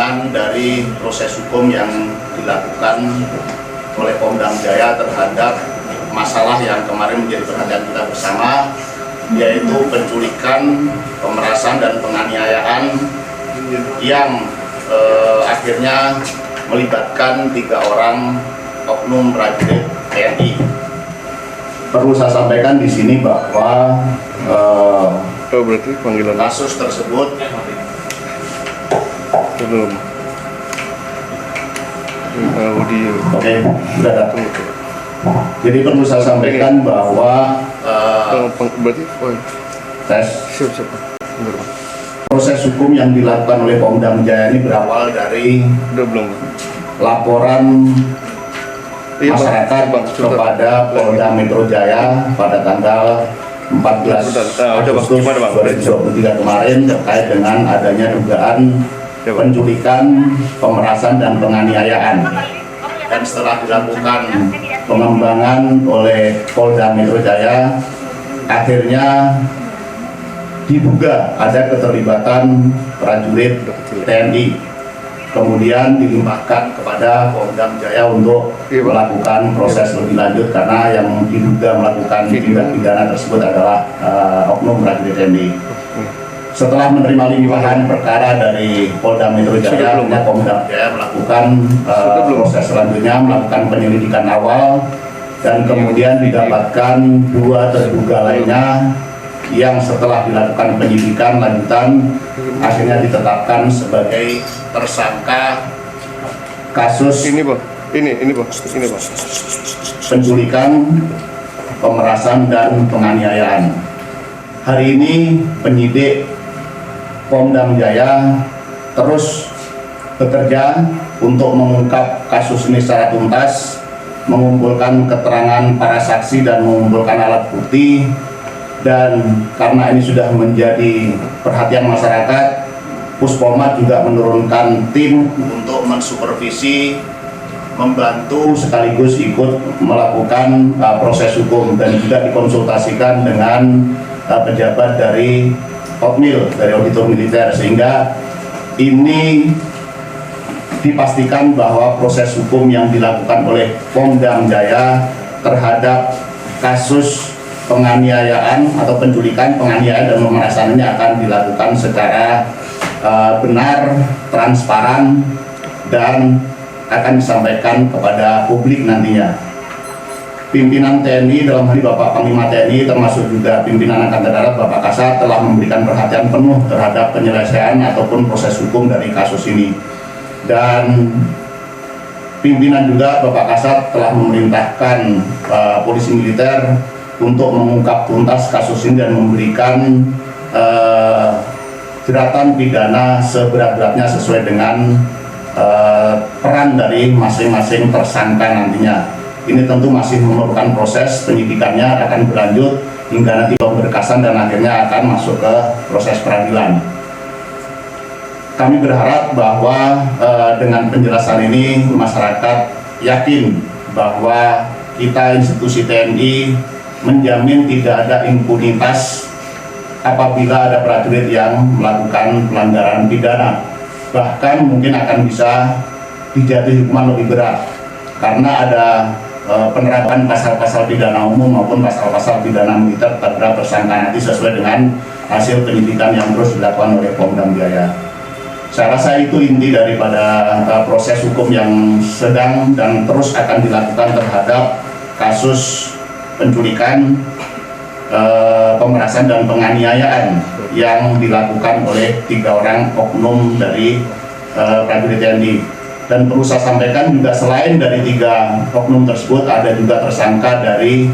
perkembangan dari proses hukum yang dilakukan oleh Pom Dam Jaya terhadap masalah yang kemarin menjadi perhatian kita bersama, yaitu penculikan, pemerasan, dan penganiayaan yang akhirnya melibatkan 3 orang oknum prajurit TNI. Perlu saya sampaikan di sini bahwa berarti panggilan kasus tersebut belum audio. Oke, sudah datang. Jadi perlu saya sampaikan bahwa berarti tes siap. proses hukum yang dilakukan oleh Pom Dam Jaya ini berawal dari Udah belum? laporan Iya, masyarakat Bang. kepada Polda Metro Jaya pada tanggal 14 Agustus 2023 kemarin terkait dengan adanya dugaan penculikan, pemerasan, dan penganiayaan. Dan setelah dilakukan pengembangan oleh Polda Metro Jaya, akhirnya diduga ada keterlibatan prajurit TNI. Kemudian dilimpahkan kepada Pom Dam Jaya untuk melakukan proses lebih lanjut karena yang diduga melakukan tindak pidana tersebut adalah oknum prajurit TNI. Setelah menerima limpahan perkara dari Polda Metro Jaya, Pom Dam Jaya melakukan proses selanjutnya, melakukan penyelidikan awal, dan kemudian didapatkan 2 terduga lainnya yang setelah dilakukan penyidikan lanjutan akhirnya ditetapkan sebagai tersangka kasus Ini bang, ini bang, penculikan, pemerasan, dan penganiayaan. Hari ini penyidik Pom Dam Jaya terus bekerja untuk mengungkap kasus ini secara tuntas, mengumpulkan keterangan para saksi dan mengumpulkan alat bukti. Dan karena ini sudah menjadi perhatian masyarakat, Puspomad juga menurunkan tim untuk mensupervisi, membantu sekaligus ikut melakukan proses hukum, dan juga dikonsultasikan dengan pejabat dari OPMIL, dari auditor militer, sehingga ini dipastikan bahwa proses hukum yang dilakukan oleh Pom Dam Jaya terhadap kasus penganiayaan atau penculikan, penganiayaan, dan pemerasannya akan dilakukan secara benar, transparan, dan akan disampaikan kepada publik nantinya. Pimpinan TNI dalam hal ini Bapak Panglima TNI termasuk juga pimpinan Angkatan Darat Bapak Kasat telah memberikan perhatian penuh terhadap penyelesaian ataupun proses hukum dari kasus ini. Dan pimpinan juga Bapak Kasat telah memerintahkan polisi militer untuk mengungkap tuntas kasus ini dan memberikan jeratan pidana seberat-beratnya sesuai dengan peran dari masing-masing tersangka nantinya. Ini tentu masih memerlukan proses penyidikannya, akan berlanjut hingga nanti pemberkasan dan akhirnya akan masuk ke proses peradilan. Kami berharap bahwa dengan penjelasan ini masyarakat yakin bahwa kita institusi TNI menjamin tidak ada impunitas apabila ada prajurit yang melakukan pelanggaran pidana. Bahkan mungkin akan bisa dijatuhi hukuman lebih berat karena ada penerapan pasal-pasal pidana umum maupun pasal-pasal pidana militer terhadap tersangka nanti sesuai dengan hasil penyidikan yang terus dilakukan oleh Pom Dam Jaya. Saya rasa itu inti daripada proses hukum yang sedang dan terus akan dilakukan terhadap kasus penculikan, pemerasan, dan penganiayaan yang dilakukan oleh 3 orang oknum dari prajurit TNI. Dan perlu saya sampaikan juga selain dari 3 oknum tersebut ada juga tersangka dari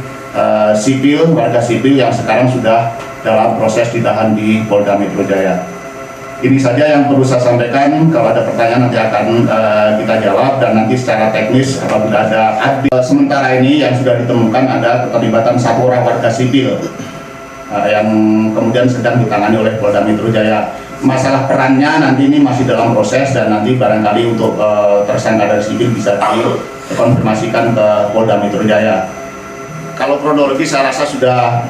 sipil, warga sipil yang sekarang sudah dalam proses ditahan di Polda Metro Jaya. Ini saja yang perlu saya sampaikan. Kalau ada pertanyaan nanti akan kita jawab, dan nanti secara teknis apabila ada sementara ini yang sudah ditemukan ada keterlibatan 1 orang warga sipil yang kemudian sedang ditangani oleh Polda Metro Jaya. Masalah perannya nanti ini masih dalam proses, dan nanti barangkali untuk tersangka dari sipil bisa dikonfirmasikan ke Polda Metro Jaya. Kalau kronologi saya rasa sudah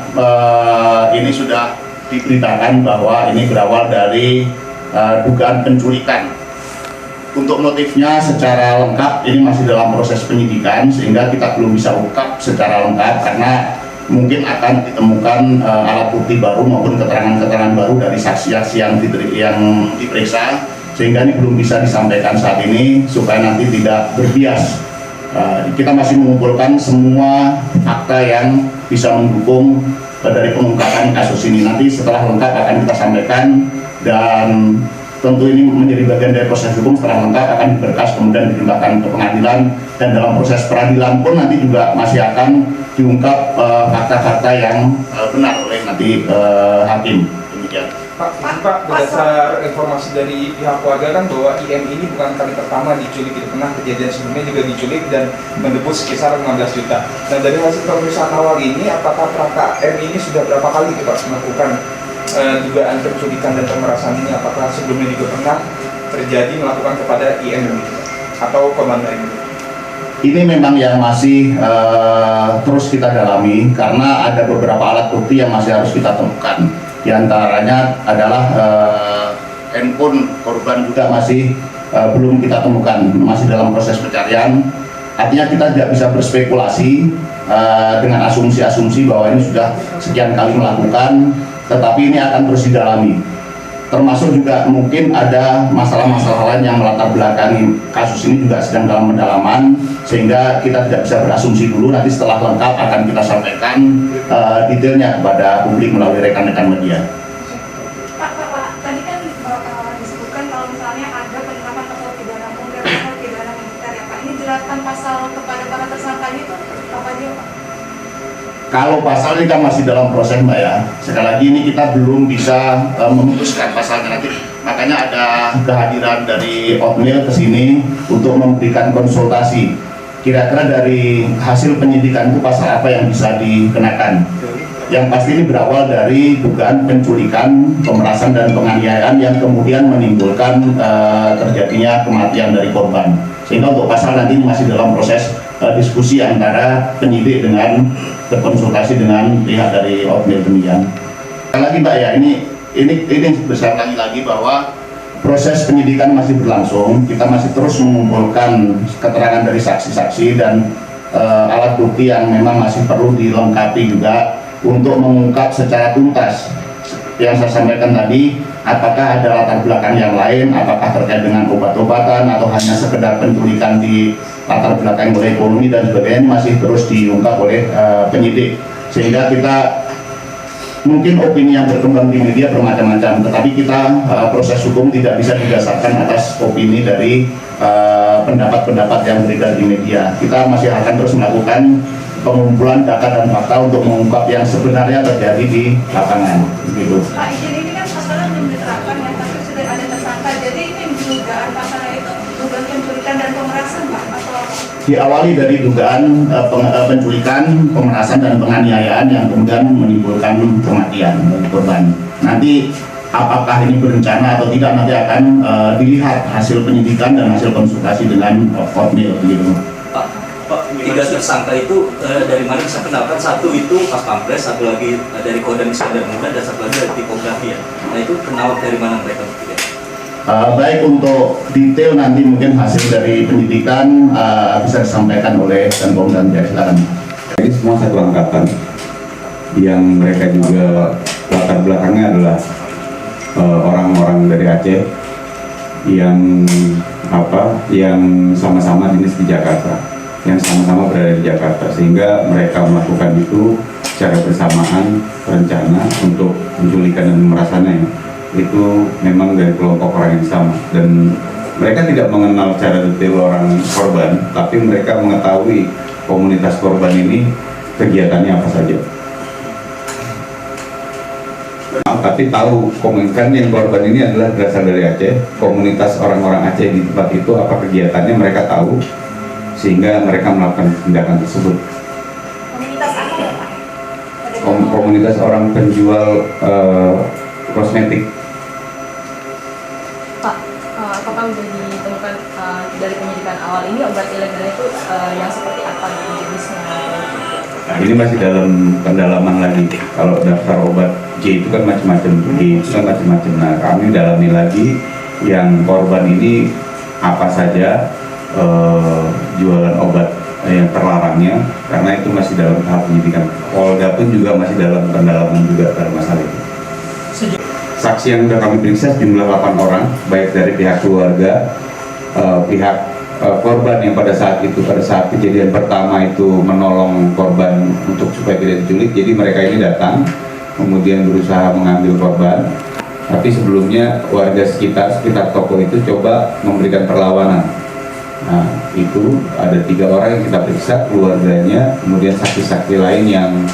ini sudah diberitakan bahwa ini berawal dari dugaan penculikan untuk motifnya secara lengkap ini masih dalam proses penyidikan, sehingga kita belum bisa ungkap secara lengkap karena mungkin akan ditemukan alat bukti baru maupun keterangan-keterangan baru dari saksi-saksi yang diperiksa, sehingga ini belum bisa disampaikan saat ini supaya nanti tidak berbias. Kita masih mengumpulkan semua fakta yang bisa mendukung dari pengungkapan kasus ini. Nanti setelah lengkap akan kita sampaikan, dan tentu ini menjadi bagian dari proses hukum. Setelah lengkap akan diberkas kemudian dilimpahkan ke pengadilan, dan dalam proses peradilan pun nanti juga masih akan diungkap fakta-fakta yang benar oleh nanti hakim. Demikian. Pak, berdasar informasi dari pihak keluarga kan bahwa IM ini bukan kali pertama diculik, itu pernah kejadian sebelumnya juga diculik dan menebus sekitar 15 juta. Nah, dari hasil pemeriksaan awal ini, apakah Praka M ini sudah berapa kali Pak melakukan dugaan penculikan dan pemerasan ini? Apakah sebelumnya juga pernah terjadi melakukan kepada IM ini atau korban lain? Ini memang yang masih terus kita dalami karena ada beberapa alat bukti yang masih harus kita temukan. Di antaranya adalah handphone korban juga masih belum kita temukan, masih dalam proses pencarian. Artinya kita tidak bisa berspekulasi dengan asumsi-asumsi bahwa ini sudah sekian kali melakukan, tetapi ini akan terus didalami. Termasuk juga mungkin ada masalah-masalah lain yang melatar belakangi kasus ini juga sedang dalam pendalaman, sehingga kita tidak bisa berasumsi dulu. Nanti setelah lengkap akan kita sampaikan detailnya kepada publik melalui rekan-rekan media. Pak, tadi kan disebutkan kalau misalnya ada penerapan pasal pidana umum dan pasal pidana militer ya Pak. Ini jelaskan pasal kepada para tersangkanya itu apa aja Pak? Kalau pasal ini kan masih dalam proses Mbak ya. Sekali lagi ini kita belum bisa memutuskan pasalnya nanti. Makanya ada kehadiran dari Otmil ke sini untuk memberikan konsultasi. Kira-kira dari hasil penyidikan itu pasal apa yang bisa dikenakan. Yang pasti ini berawal dari dugaan penculikan, pemerasan dan penganiayaan yang kemudian menimbulkan terjadinya kematian dari korban. Sehingga untuk pasal nanti masih dalam proses diskusi antara penyidik dengan berkonsultasi dengan pihak dari Otmil demikian. Sekali lagi Mbak ya, ini besar lagi bahwa proses penyidikan masih berlangsung. Kita masih terus mengumpulkan keterangan dari saksi-saksi dan alat bukti yang memang masih perlu dilengkapi juga untuk mengungkap secara tuntas. Yang saya sampaikan tadi, apakah ada latar belakang yang lain, apakah terkait dengan obat-obatan atau hanya sekedar penculikan di latar belakang oleh ekonomi dan sebagainya, masih terus diungkap oleh penyidik. Sehingga kita mungkin opini yang berkembang di media bermacam-macam, tetapi kita proses hukum tidak bisa didasarkan atas opini dari pendapat-pendapat yang beredar di media. Kita masih akan terus melakukan pengumpulan data dan fakta untuk mengungkap yang sebenarnya terjadi di lapangan. Begitu. Pak, izin ini kan pasalnya belum diterapkan ya, tapi sudah ada tersangka. Jadi ini dugaan pasalnya itu dugaan penculikan dan pemerasan Pak, atau apa? Diawali dari dugaan penculikan, pemerasan dan penganiayaan yang kemudian menimbulkan kematian dari korban. Nanti apakah ini berencana atau tidak nanti akan dilihat hasil penyidikan dan hasil konsultasi dengan Otmil begitu. Pak, tiga tersangka itu dari mana bisa kenalkan? Satu itu pas pampres, satu lagi dari Kodam Iskandar Muda, dan satu lagi dari tipografi ya. Nah itu kenal dari mana mereka bertiga? Baik, untuk detail nanti mungkin hasil dari penyidikan bisa disampaikan oleh Danpom dan Jaya. Silakan. Ini semua satu angkatan yang mereka juga latar belakangnya adalah orang-orang dari Aceh yang sama-sama dinas di Jakarta, yang sama-sama berada di Jakarta, sehingga mereka melakukan itu secara bersamaan, rencana untuk menculikan dan pemerasannya itu memang dari kelompok orang yang sama, dan mereka tidak mengenal secara detail orang korban, tapi mereka mengetahui komunitas korban ini kegiatannya apa saja. Tapi tahu komunitas yang korban ini adalah berasal dari Aceh, komunitas orang-orang Aceh di tempat itu apa kegiatannya mereka tahu, sehingga mereka melakukan tindakan tersebut. Komunitas apa ya Pak? Komunitas orang penjual kosmetik. Pak, apakah sudah ditemukan dari penyidikan awal ini obat ilegal itu yang seperti apa jenisnya? Nah, ini masih dalam pendalaman lagi. Kalau daftar obat J itu kan macam-macam, D itu kan macam-macam. Nah, kami dalami lagi yang korban ini apa saja jualan obat yang terlarangnya, karena itu masih dalam tahap penyidikan. Polda pun juga masih dalam pendalaman juga dalam masalah itu. Saksi yang sudah kami periksa jumlah 8 orang, baik dari pihak keluarga, pihak korban yang pada saat kejadian pertama itu menolong korban untuk supaya tidak diculik. Jadi mereka ini datang, kemudian berusaha mengambil korban. Tapi sebelumnya warga sekitar toko itu coba memberikan perlawanan. Nah, itu ada 3 orang yang kita periksa, keluarganya, kemudian saksi-saksi lain yang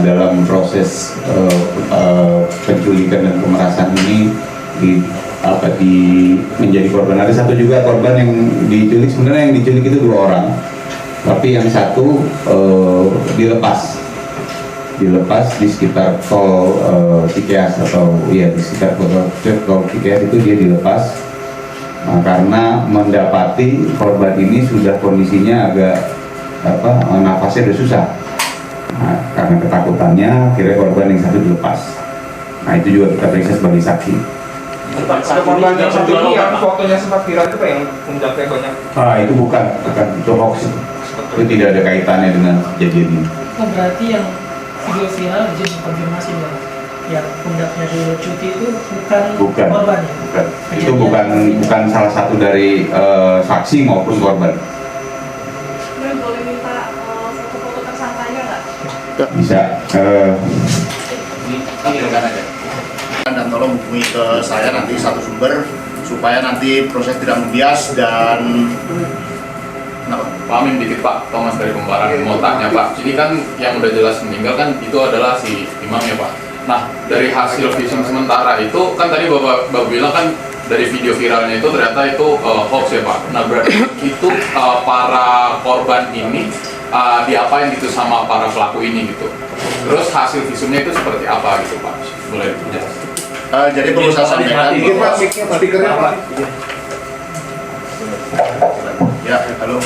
dalam proses penculikan dan pemerasan ini menjadi korban. Ada satu juga korban yang diculik, sebenarnya yang diculik itu 2 orang, tapi yang satu dilepas di sekitar tol Cikeas di sekitar tol Cikeas itu dia dilepas. Nah, karena mendapati korban ini sudah kondisinya agak nafasnya sudah susah. Nah, karena ketakutannya akhirnya korban yang satu dilepas. Nah, itu juga kita periksa sebagai saksi. Korban yang satu ini yang fotonya sempat viral itu Pak, yang pundaknya banyak. Itu bukan itu hoax. Itu tidak ada kaitannya dengan kejadian ini. Oh, berarti yang video viral jadi konfirmasi ya, yang pundaknya dilucuti itu bukan korban ya? Bukan. Itu bukan salah satu dari saksi maupun korban. Kemudian boleh minta satu foto tersangkanya nggak? Bisa. Dan tolong hubungi ke saya nanti satu sumber supaya nanti proses tidak membias dan Pak Amin dikit Pak, Thomas dari Pembaran mau tanya Pak, ini kan yang udah jelas meninggal kan itu adalah si Imam ya Pak. Nah dari hasil visum sementara itu kan tadi Bapak bilang kan dari video viralnya itu ternyata itu hoax ya Pak. Nah berarti itu para korban ini diapain gitu sama para pelaku ini gitu. Terus hasil visumnya itu seperti apa gitu Pak? Boleh dijelaskan? jadi perlu saya sampaikan bahwa ya, halo.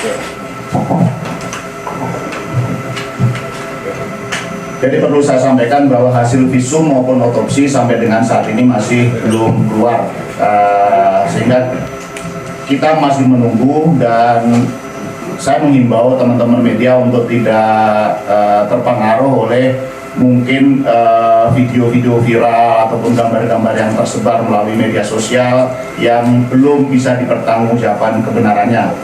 Jadi perlu saya sampaikan bahwa hasil visum maupun otopsi sampai dengan saat ini masih belum keluar, sehingga kita masih menunggu, dan saya menghimbau teman-teman media untuk tidak terpengaruh oleh mungkin video-video viral ataupun gambar-gambar yang tersebar melalui media sosial yang belum bisa dipertanggungjawabkan kebenarannya.